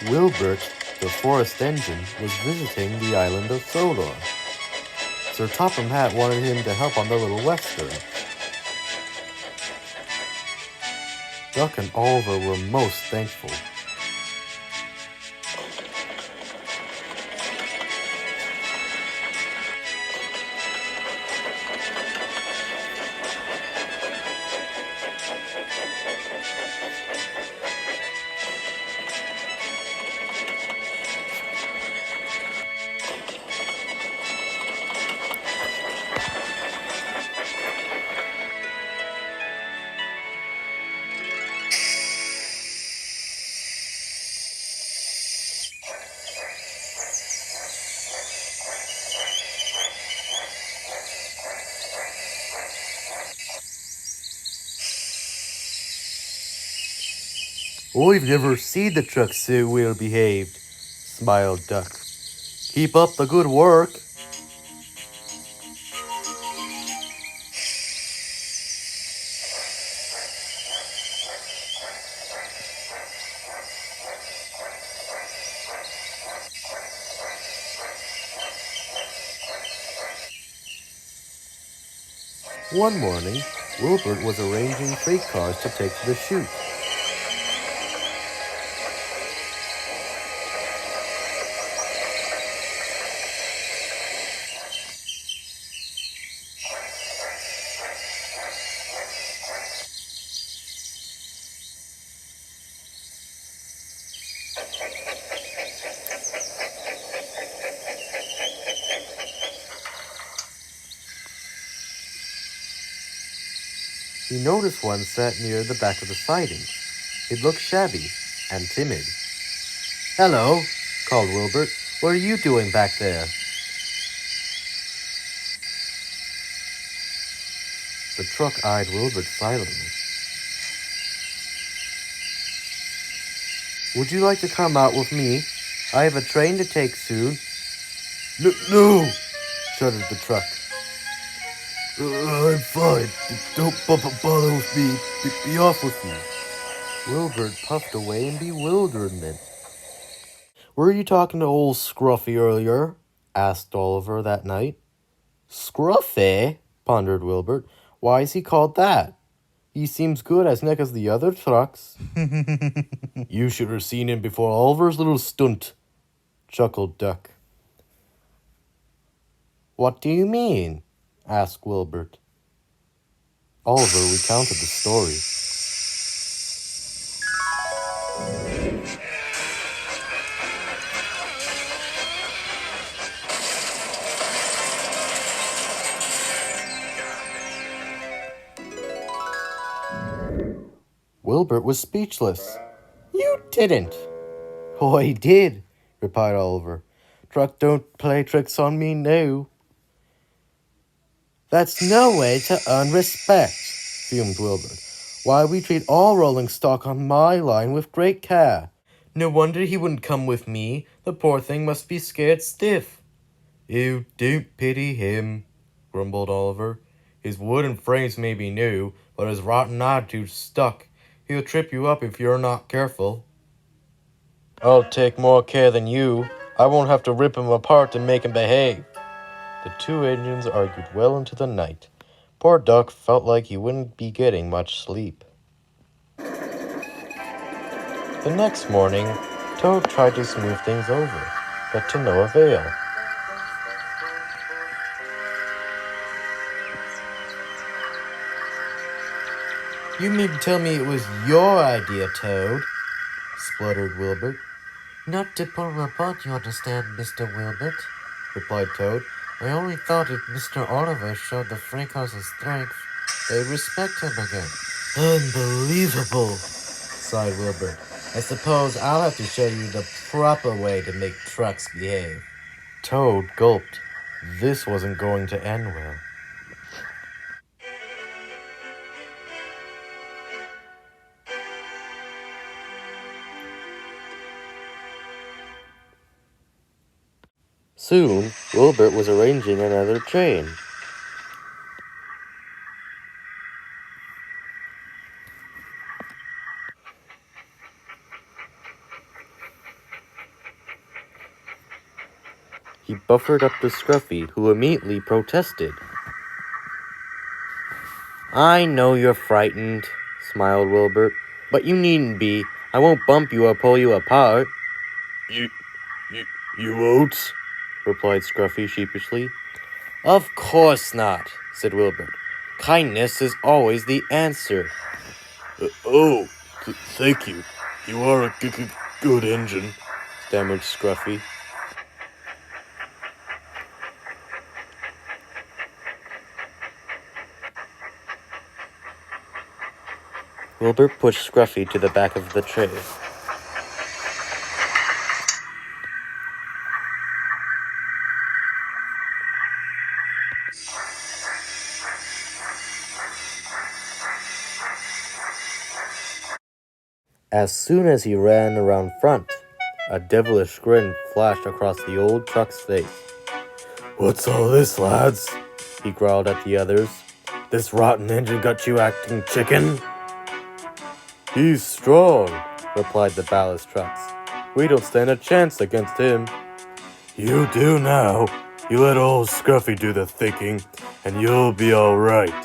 Wilbert, the forest engine, was visiting the island of Sodor. Sir Topham Hatt wanted him to help on the Little Western. Duck and Oliver were most thankful. "I've never seen the truck so well behaved," smiled Duck. "Keep up the good work." One morning, Wilbert was arranging freight cars to take to the chute. He noticed one sat near the back of the sidings. It looked shabby and timid. "Hello," called Wilbert. "What are you doing back there?" The truck eyed Wilbert silently. "Would you like to come out with me? I have a train to take soon." No, shuddered the truck. I'm fine. Don't bother with me. Be off with me." Wilbert puffed away in bewilderment. "Were you talking to old Scruffy earlier?" asked Oliver that night. "Scruffy?" pondered Wilbert. "Why is he called that? He seems good as neck as the other trucks." "You should have seen him before Oliver's little stunt," chuckled Duck. "What do you mean?" asked Wilbert. Oliver recounted the story. Wilbert was speechless. "You didn't." "Oh, I did," replied Oliver. "Truck don't play tricks on me now." "That's no way to earn respect," fumed Wilbert. "Why, we treat all rolling stock on my line with great care. No wonder he wouldn't come with me. The poor thing must be scared stiff." "You don't pity him," grumbled Oliver. "His wooden frames may be new, but his rotten attitude's stuck. He'll trip you up if you're not careful." "I'll take more care than you. I won't have to rip him apart to make him behave." The two engines argued well into the night. Poor Duck felt like he wouldn't be getting much sleep. The next morning, Toad tried to smooth things over, but to no avail. "You mean to tell me it was your idea, Toad?" spluttered Wilbert. "Not to put a report, you understand, Mr. Wilbert," replied Toad. "I only thought if Mr. Oliver showed the Francos his strength, they'd respect him again." "Unbelievable," sighed Wilbert. "I suppose I'll have to show you the proper way to make trucks behave." Toad gulped. This wasn't going to end well. Soon, Wilbert was arranging another train. He buffered up to Scruffy, who immediately protested. "I know you're frightened," smiled Wilbert, "but you needn't be. I won't bump you or pull you apart." You won't?" replied Scruffy sheepishly. "Of course not," said Wilbert. "Kindness is always the answer." Thank you. You are a good engine," stammered Scruffy. Wilbert pushed Scruffy to the back of the tray. As soon as he ran around front, a devilish grin flashed across the old truck's face. "What's all this, lads?" he growled at the others. "This rotten engine got you acting chicken?" "He's strong," replied the ballast trucks. "We don't stand a chance against him." "You do now. You let old Scruffy do the thinking, and you'll be all right."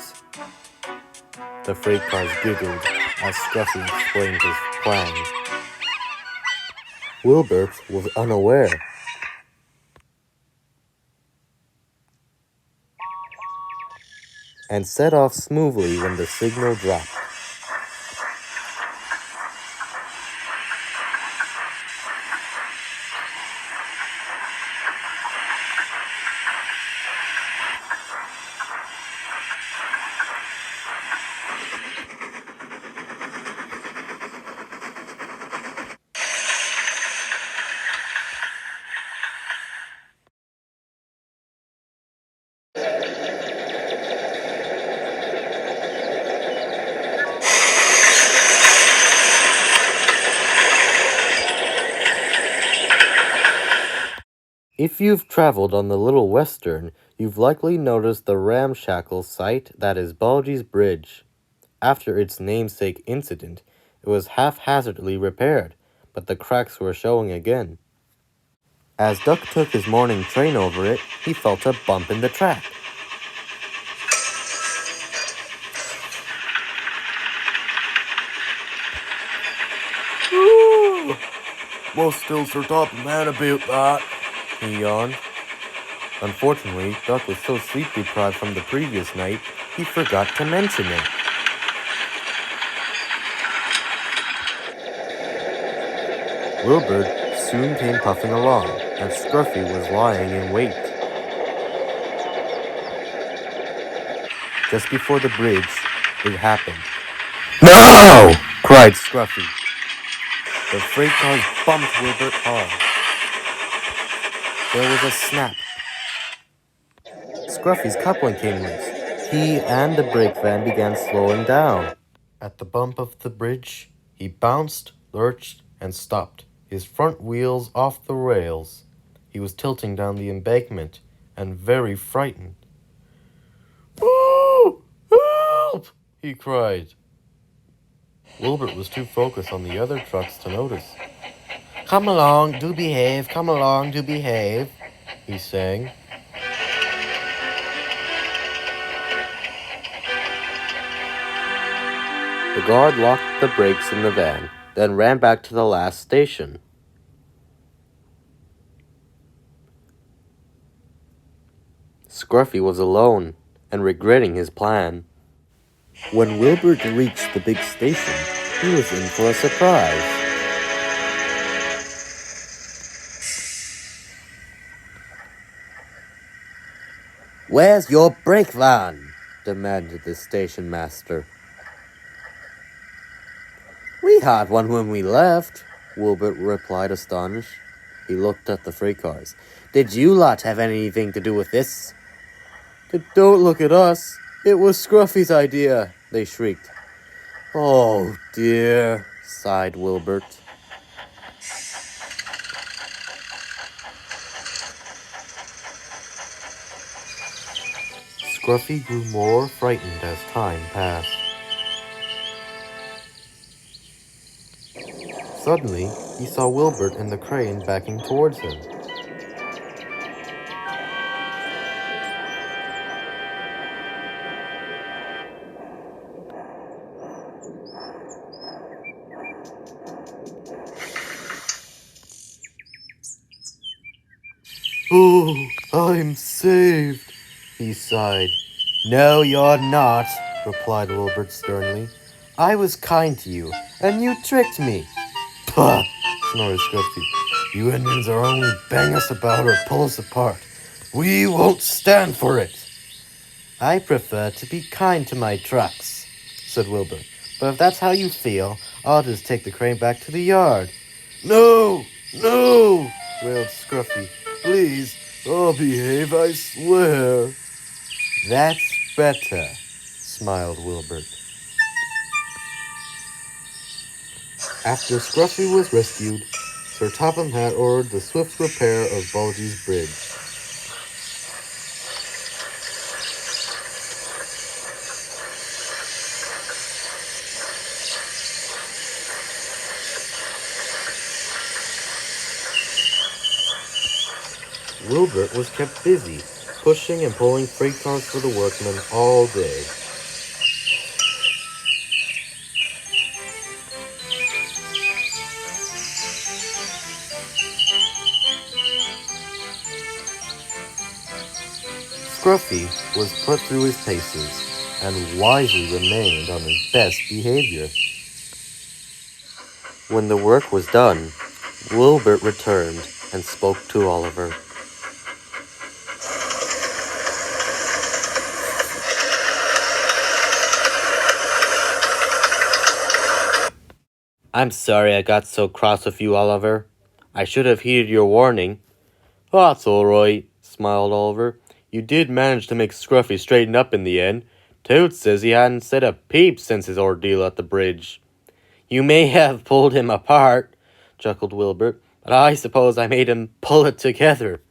The freight cars giggled as Scruffy explained his plan. Wilberts was unaware. And set off smoothly when the signal dropped. If you've traveled on the Little Western, you've likely noticed the ramshackle site that is Bulgy's Bridge. After its namesake incident, it was haphazardly repaired, but the cracks were showing again. As Duck took his morning train over it, he felt a bump in the track. "Must still Sir Top man about that," he yawned. Unfortunately, Duck was so sleep-deprived from the previous night, he forgot to mention it. Wilbert soon came puffing along, and Scruffy was lying in wait. Just before the bridge, it happened. "No!" cried Scruffy. The freight cars bumped Wilbert hard. There was a snap. Scruffy's coupling came loose. He and the brake van began slowing down. At the bump of the bridge, he bounced, lurched, and stopped, his front wheels off the rails. He was tilting down the embankment, and very frightened. "Oh, help!" he cried. Wilbert was too focused on the other trucks to notice. "Come along, do behave, come along, do behave," he sang. The guard locked the brakes in the van, then ran back to the last station. Scruffy was alone and regretting his plan. When Wilbert reached the big station, he was in for a surprise. "Where's your brake van?" demanded the station master. "We had one when we left," Wilbert replied, astonished. He looked at the freight cars. "Did you lot have anything to do with this?" "Don't look at us. It was Scruffy's idea," they shrieked. "Oh, dear," sighed Wilbert. Scruffy grew more frightened as time passed. Suddenly, he saw Wilbert and the crane backing towards him. Oh, I'm saved, he sighed. No, you're not, replied Wilbert sternly. I was kind to you, and you tricked me. Pah, snorted Scruffy. You Indians are only bang us about or pull us apart. We won't stand for it. I prefer to be kind to my trucks, said Wilbert. But if that's how you feel, I'll just take the crane back to the yard. No, no, wailed Scruffy. Please, I'll behave, I swear. That's better, smiled Wilbert. After Scruffy was rescued, Sir Topham Hatt ordered the swift repair of Bulgy's bridge. Wilbert was kept busy, pushing and pulling freight cars for the workmen all day. Scruffy was put through his paces, and wisely remained on his best behavior. When the work was done, Wilbert returned and spoke to Oliver. I'm sorry I got so cross with you, Oliver. I should have heeded your warning. That's all right, smiled Oliver. You did manage to make Scruffy straighten up in the end. Toots says he hadn't said a peep since his ordeal at the bridge. You may have pulled him apart, chuckled Wilbert, but I suppose I made him pull it together.